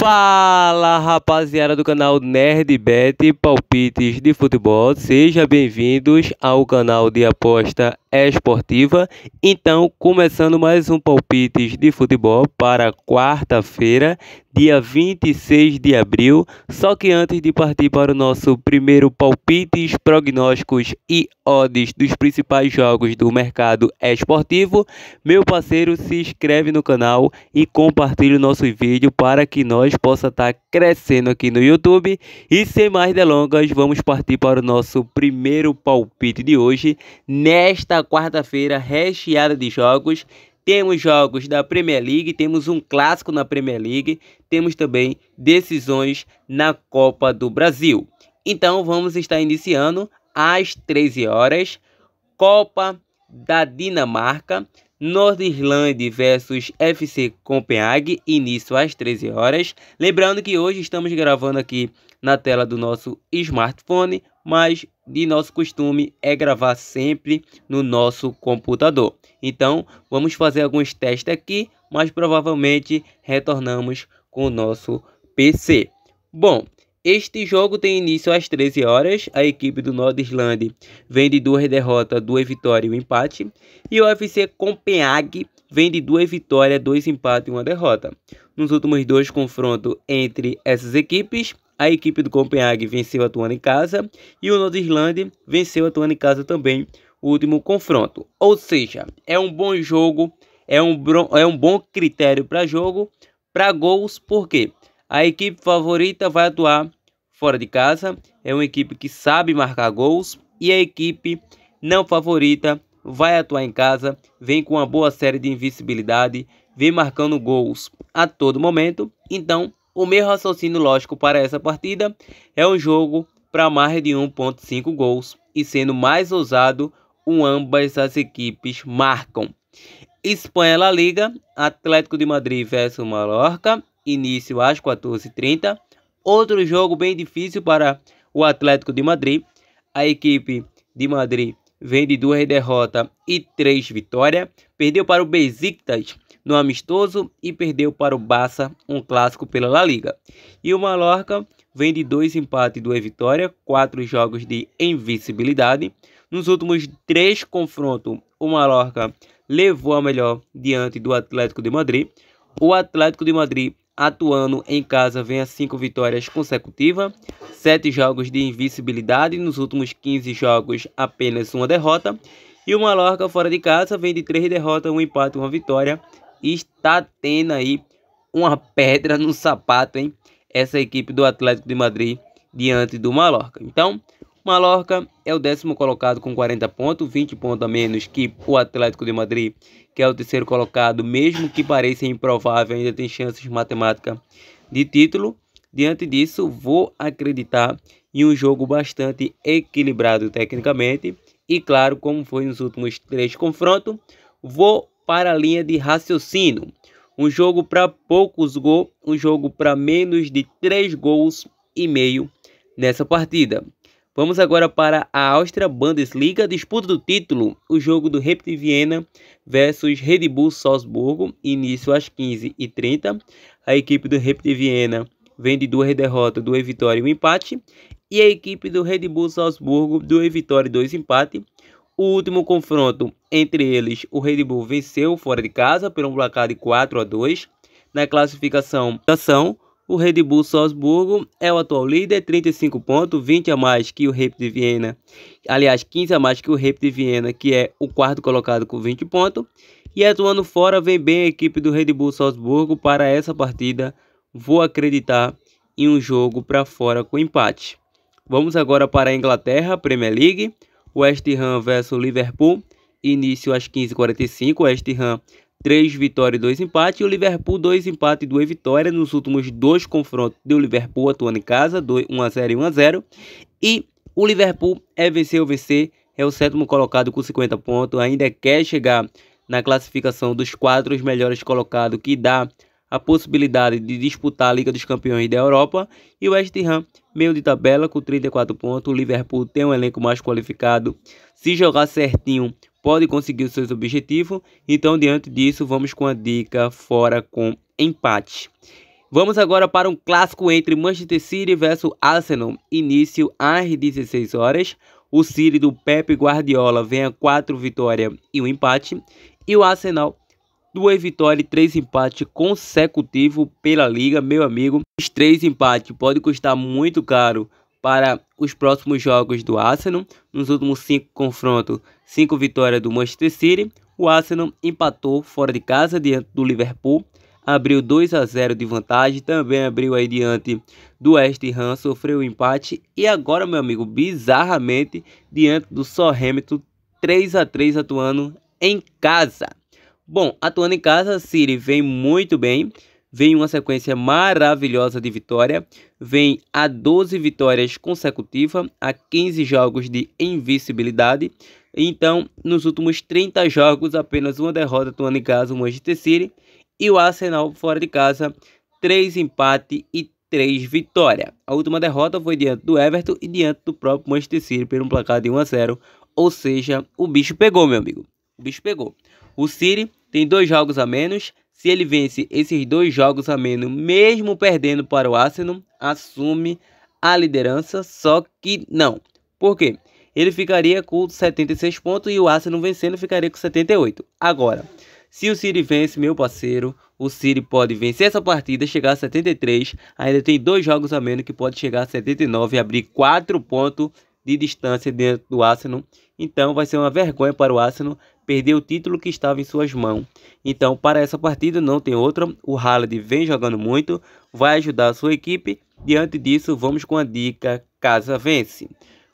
Fala, rapaziada do canal NerdBet Palpites de Futebol, sejam bem-vindos ao canal de aposta esportiva. Então, começando mais um Palpites de Futebol para quarta-feira, dia 26 de abril. Só que antes de partir para o nosso primeiro palpites, prognósticos e odds dos principais jogos do mercado esportivo, meu parceiro, se inscreve no canal e compartilha o nosso vídeo para que nós possa estar crescendo aqui no YouTube. E sem mais delongas, vamos partir para o nosso primeiro palpite de hoje, nesta quarta-feira recheada de jogos. Temos jogos da Premier League, temos um clássico na Premier League, temos também decisões na Copa do Brasil. Então vamos estar iniciando às 13 horas, Copa da Dinamarca, Nordirlande versus FC Copenhague, início às 13 horas. Lembrando que hoje estamos gravando aqui na tela do nosso smartphone, mas de nosso costume é gravar sempre no nosso computador. Então vamos fazer alguns testes aqui, mas provavelmente retornamos com o nosso PC. Bom, este jogo tem início às 13 horas. A equipe do Nordirlande vem de 2 derrotas, 2 vitórias e um empate. E o FC Copenhague vem de 2 vitórias, 2 empates e 1 derrota. Nos últimos 2 confrontos entre essas equipes, a equipe do Copenhague venceu atuando em casa e o Nordirlande venceu atuando em casa também o último confronto. Ou seja, é um bom jogo, é um bom critério para jogo, para gols, porque a equipe favorita vai atuar fora de casa, é uma equipe que sabe marcar gols, e a equipe não favorita vai atuar em casa, vem com uma boa série de invencibilidade, vem marcando gols a todo momento. Então, o meu raciocínio lógico para essa partida é um jogo para mais de 1.5 gols, e sendo mais ousado, ambas as equipes marcam. Espanha La Liga, Atlético de Madrid versus Mallorca, início às 14h30. Outro jogo bem difícil para o Atlético de Madrid. A equipe de Madrid vem de 2 derrotas e 3 vitórias. Perdeu para o Besiktas no amistoso e perdeu para o Barça, um clássico pela La Liga. E o Mallorca vem de 2 empates e 2 vitórias, 4 jogos de invencibilidade. Nos últimos 3 confrontos, o Mallorca levou a melhor diante do Atlético de Madrid. O Atlético de Madrid, atuando em casa, vem a 5 vitórias consecutivas, 7 jogos de invencibilidade, nos últimos 15 jogos apenas 1 derrota. E o Mallorca, fora de casa, vem de 3 derrotas, 1 empate e 1 vitória. E está tendo aí uma pedra no sapato, hein? Essa equipe do Atlético de Madrid diante do Mallorca. Então, Mallorca é o 10º colocado com 40 pontos, 20 pontos a menos que o Atlético de Madrid, que é o 3º colocado, mesmo que pareça improvável, ainda tem chances matemáticas de título. Diante disso, vou acreditar em um jogo bastante equilibrado tecnicamente. E claro, como foi nos últimos 3 confrontos, vou para a linha de raciocínio. Um jogo para poucos gols, um jogo para menos de 3 gols e meio nessa partida. Vamos agora para a Áustria Bundesliga, disputa do título, o jogo do Rapid Viena versus Red Bull Salzburgo, início às 15h30. A equipe do Rapid Viena vem de 2 derrotas, 2 vitórias e 1 empate. E a equipe do Red Bull Salzburgo, 2 vitórias e 2 empates. O último confronto entre eles, o Red Bull venceu fora de casa por um placar de 4-2. Na classificação, o Red Bull Salzburgo é o atual líder, 35 pontos, 20 a mais que o Rapid Viena. Aliás, 15 a mais que o Rapid Viena, que é o 4º colocado com 20 pontos. E atuando fora, vem bem a equipe do Red Bull Salzburgo. Para essa partida, vou acreditar em um jogo para fora com empate. Vamos agora para a Inglaterra, Premier League. West Ham versus Liverpool, início às 15h45. West Ham 3 vitórias e 2 empates. E o Liverpool 2 empates e 2 vitórias. Nos últimos 2 confrontos do Liverpool atuando em casa, 1-0 e 1-0. E o Liverpool é vencer ou vencer. É o 7º colocado com 50 pontos. Ainda quer chegar na classificação dos 4 melhores colocados, que dá a possibilidade de disputar a Liga dos Campeões da Europa. E o West Ham, meio de tabela, com 34 pontos. O Liverpool tem um elenco mais qualificado. Se jogar certinho, pode conseguir os seus objetivos. Então, diante disso, vamos com a dica fora com empate. Vamos agora para um clássico entre Manchester City versus Arsenal, início às 16 horas. O City do Pep Guardiola vem a 4 vitórias e 1 empate, e o Arsenal 2 vitórias e 3 empates consecutivos pela liga, meu amigo. Os 3 empates podem custar muito caro para os próximos jogos do Arsenal. Nos últimos 5 confrontos, 5 vitórias do Manchester City. O Arsenal empatou fora de casa diante do Liverpool, abriu 2-0 de vantagem, também abriu aí diante do West Ham, sofreu um empate, e agora, meu amigo, bizarramente, diante do Southampton, 3-3 atuando em casa. Bom, atuando em casa, City vem muito bem, vem uma sequência maravilhosa de vitória, vem a 12 vitórias consecutivas, a 15 jogos de invencibilidade. Então, nos últimos 30 jogos, apenas uma derrota atuando em casa, o Manchester City. E o Arsenal fora de casa, 3 empates e 3 vitórias. A última derrota foi diante do Everton e diante do próprio Manchester City por um placar de 1-0. Ou seja, o bicho pegou, meu amigo. O bicho pegou. O City tem 2 jogos a menos. Se ele vence esses 2 jogos a menos, mesmo perdendo para o Arsenal, assume a liderança. Só que não. Por quê? Ele ficaria com 76 pontos e o Arsenal vencendo ficaria com 78. Agora, se o City vence, meu parceiro, o City pode vencer essa partida, chegar a 73, ainda tem 2 jogos a menos que pode chegar a 79 e abrir 4 pontos de distância dentro do Arsenal. Então vai ser uma vergonha para o Arsenal perder o título que estava em suas mãos. Então, para essa partida não tem outra, o Haaland vem jogando muito, vai ajudar a sua equipe. Diante disso, vamos com a dica Casa Vence.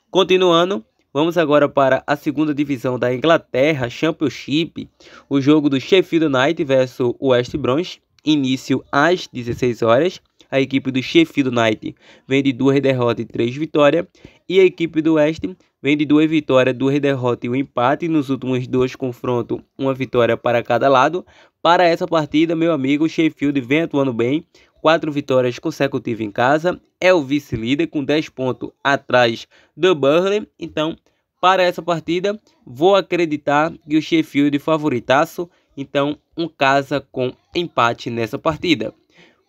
Continuando, vamos agora para a segunda divisão da Inglaterra, Championship. O jogo do Sheffield United versus o West Brom, início às 16 horas. A equipe do Sheffield United vem de 2 derrotas e 3 vitórias. E a equipe do West vem de 2 vitórias, 2 derrotas e 1 empate. Nos últimos 2 confrontos, uma vitória para cada lado. Para essa partida, meu amigo, o Sheffield vem atuando bem. 4 vitórias consecutivas em casa. É o vice-líder com 10 pontos atrás do Burnley. Então, para essa partida, vou acreditar que o Sheffield favoritaço. Então, um casa com empate nessa partida.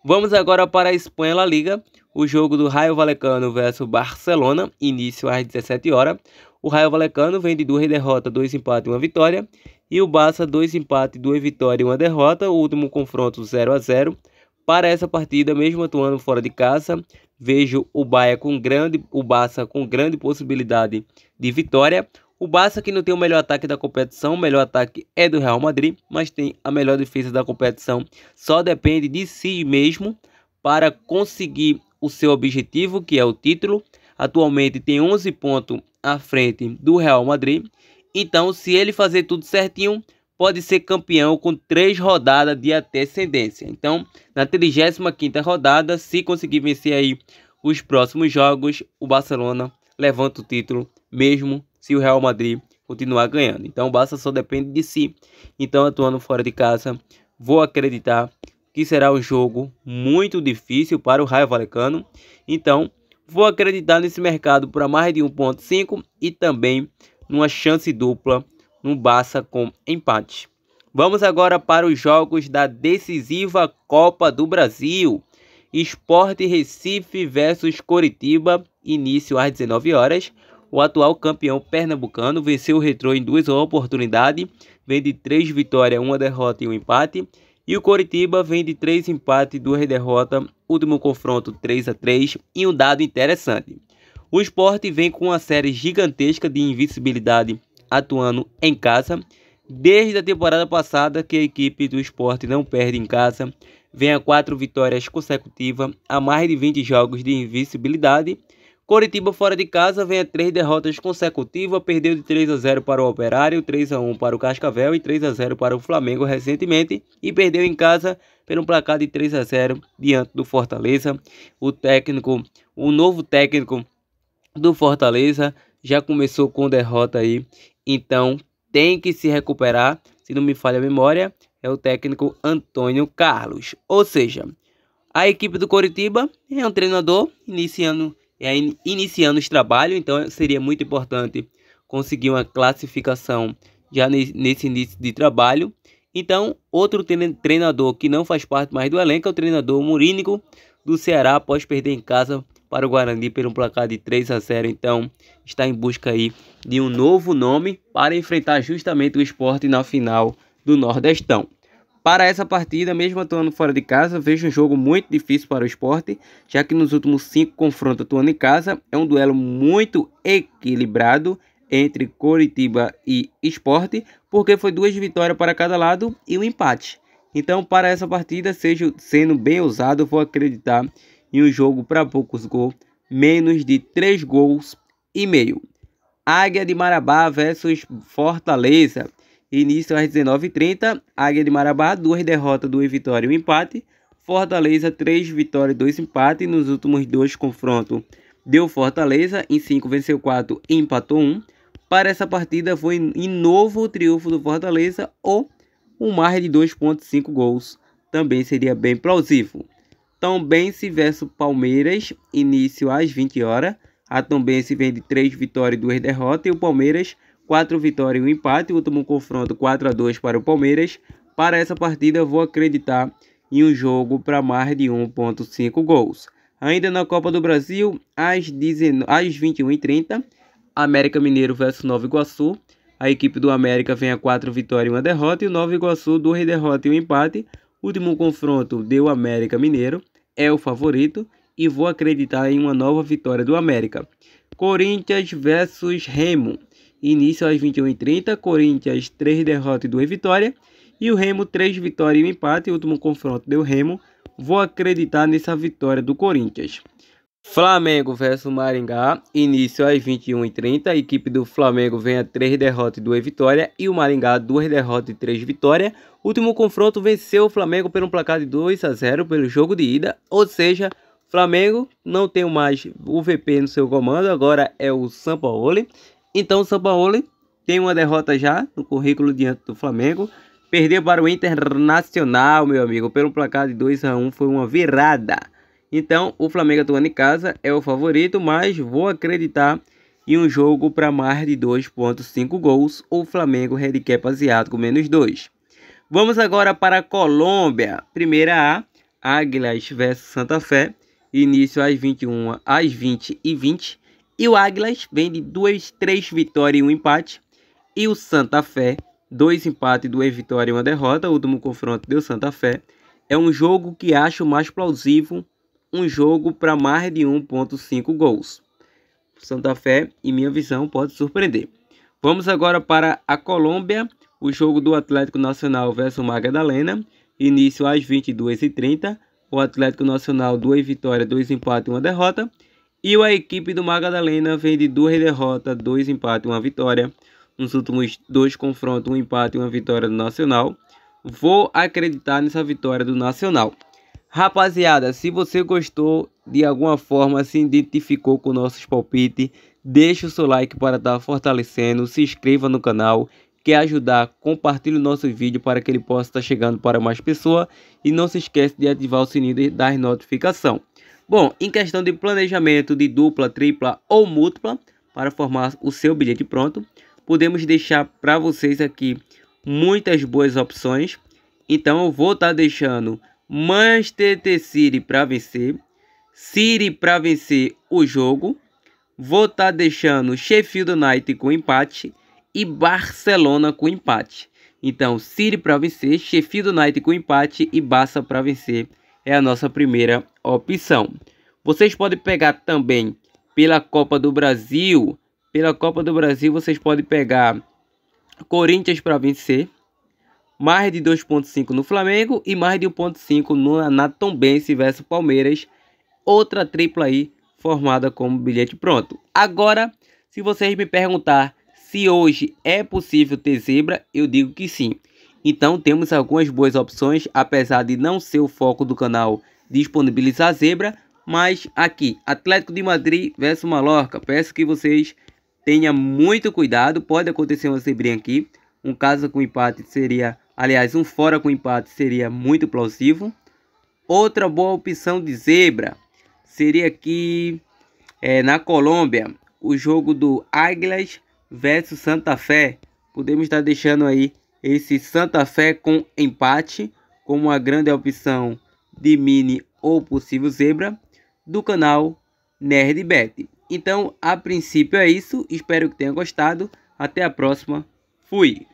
Vamos agora para a Espanha La Liga. O jogo do Rayo Vallecano versus Barcelona, início às 17 horas. O Rayo Vallecano vem de 2 derrotas, 2 empates e 1 vitória. E o Barça, 2 empates, 2 vitórias e 1 derrota. O último confronto 0-0. Para essa partida, mesmo atuando fora de casa, vejo o Barça com grande possibilidade de vitória. O Barça que não tem o melhor ataque da competição, o melhor ataque é do Real Madrid, mas tem a melhor defesa da competição. Só depende de si mesmo para conseguir o seu objetivo, que é o título. Atualmente tem 11 pontos à frente do Real Madrid. Então, se ele fazer tudo certinho, pode ser campeão com 3 rodadas de antecedência. Então, na 35ª rodada, se conseguir vencer aí os próximos jogos, o Barcelona levanta o título, mesmo se o Real Madrid continuar ganhando. Então, o Barça só depende de si. Então, atuando fora de casa, vou acreditar que será um jogo muito difícil para o Rayo Vallecano. Então, vou acreditar nesse mercado para mais de 1.5 e também numa chance dupla no Barça com empate. Vamos agora para os jogos da decisiva Copa do Brasil. Sport Recife versus Coritiba, início às 19 horas. O atual campeão pernambucano venceu o Retrô em 2 oportunidades, vem de 3 vitórias, 1 derrota e 1 empate. E o Coritiba vem de 3 empates e 2 derrotas, último confronto 3-3 e um dado interessante. O Sport vem com uma série gigantesca de invencibilidade atuando em casa. Desde a temporada passada que a equipe do Sport não perde em casa, vem a 4 vitórias consecutivas, a mais de 20 jogos de invencibilidade. Coritiba fora de casa vem a 3 derrotas consecutivas, perdeu de 3-0 para o Operário, 3-1 para o Cascavel e 3-0 para o Flamengo recentemente, e perdeu em casa pelo placar de 3-0 diante do Fortaleza. O novo técnico do Fortaleza já começou com derrota aí, então tem que se recuperar. Se não me falha a memória, é o técnico Antônio Carlos. Ou seja, a equipe do Coritiba é um treinador iniciando os trabalhos, então seria muito importante conseguir uma classificação já nesse início de trabalho. Então, outro treinador que não faz parte mais do elenco é o treinador Mourinho do Ceará, após perder em casa para o Guarani por um placar de 3-0. Então, está em busca aí de um novo nome para enfrentar justamente o Sport na final do Nordestão. Para essa partida, mesmo atuando fora de casa, vejo um jogo muito difícil para o Sport, já que nos últimos 5 confrontos atuando em casa, é um duelo muito equilibrado entre Coritiba e Sport, porque foi 2 vitórias para cada lado e um empate. Então, para essa partida, sendo bem ousado, vou acreditar em um jogo para poucos gols, menos de 3 gols e meio. Águia de Marabá versus Fortaleza. Início às 19h30. Águia de Marabá, 2 derrotas, 2 vitórias e um empate. Fortaleza, 3 vitórias e 2 empates. Nos últimos 2 confrontos, deu Fortaleza. Em 5 venceu 4 e empatou 1. Para essa partida foi em novo triunfo do Fortaleza ou um margem de 2,5 gols. Também seria bem plausível. Tombense versus Palmeiras, início às 20 horas. A Tombense vem de 3 vitórias e 2 derrotas. E o Palmeiras, 4 vitórias e um empate. O último confronto 4-2 para o Palmeiras. Para essa partida vou acreditar em um jogo para mais de 1,5 gols. Ainda na Copa do Brasil, às 21h30. América Mineiro versus Nova Iguaçu. A equipe do América vem a 4 vitórias e 1 derrota. E o Nova Iguaçu, 2 derrotas e um empate. O último confronto deu América Mineiro. É o favorito. E vou acreditar em uma nova vitória do América. Corinthians versus Remo. Início às 21h30. Corinthians, 3 derrotas e 2 vitórias. E o Remo, 3 vitórias e um empate. O último confronto deu Remo. Vou acreditar nessa vitória do Corinthians. Flamengo versus Maringá, início às 21h30. A equipe do Flamengo vem a 3 derrotas e 2 vitórias. E o Maringá, 2 derrotas e 3 vitórias. Último confronto venceu o Flamengo por um placar de 2-0 pelo jogo de ida. Ou seja, Flamengo não tem mais o VP no seu comando, agora é o Sampaoli. Então o Sampaoli tem uma derrota já no currículo diante do Flamengo. Perdeu para o Internacional, meu amigo, pelo placar de 2-1, foi uma virada. Então, o Flamengo atuando em casa é o favorito, mas vou acreditar em um jogo para mais de 2,5 gols. O Flamengo handicap asiático menos 2. Vamos agora para a Colômbia. Primeira A, Águilas versus Santa Fé. Início às 21h, às 20h20. E o Águilas vem de 3 vitórias e um empate. E o Santa Fé, 2 empates, 2 vitórias e uma derrota. O último confronto deu Santa Fé. É um jogo que acho mais plausível. Um jogo para mais de 1,5 gols. Santa Fé, em minha visão, pode surpreender. Vamos agora para a Colômbia. O jogo do Atlético Nacional versus Magdalena. Início às 22h30. O Atlético Nacional, 2 vitórias, 2 empates e uma derrota. E a equipe do Magdalena vem de 2 derrotas, 2 empates e uma vitória. Nos últimos 2 confrontos, um empate e uma vitória do Nacional. Vou acreditar nessa vitória do Nacional. Rapaziada, se você gostou, de alguma forma se identificou com nossos palpites, deixa o seu like para estar fortalecendo, se inscreva no canal, quer ajudar, compartilhe o nosso vídeo para que ele possa estar chegando para mais pessoas e não se esqueça de ativar o sininho das notificações. Bom, em questão de planejamento de dupla, tripla ou múltipla, para formar o seu bilhete pronto, podemos deixar para vocês aqui muitas boas opções. Então eu vou estar deixando Manchester City para vencer, City para vencer o jogo. Vou estar deixando Sheffield United com empate e Barcelona com empate. Então, City para vencer, Sheffield United com empate e Barça para vencer é a nossa primeira opção. Vocês podem pegar também pela Copa do Brasil. Pela Copa do Brasil, vocês podem pegar Corinthians para vencer, mais de 2,5 no Flamengo e mais de 1,5 na Tombense versus Palmeiras. Outra tripla aí formada como bilhete pronto. Agora, se vocês me perguntar se hoje é possível ter zebra, eu digo que sim. Então temos algumas boas opções, apesar de não ser o foco do canal disponibilizar zebra. Mas aqui, Atlético de Madrid versus Mallorca. Peço que vocês tenham muito cuidado, pode acontecer uma zebrinha aqui. Um caso com empate seria, aliás, um fora com empate seria muito plausível. Outra boa opção de zebra seria aqui na Colômbia, o jogo do Águilas versus Santa Fé. Podemos estar deixando aí esse Santa Fé com empate, com uma grande opção de mini ou possível zebra do canal NerdBet. Então, a princípio é isso. Espero que tenha gostado. Até a próxima. Fui!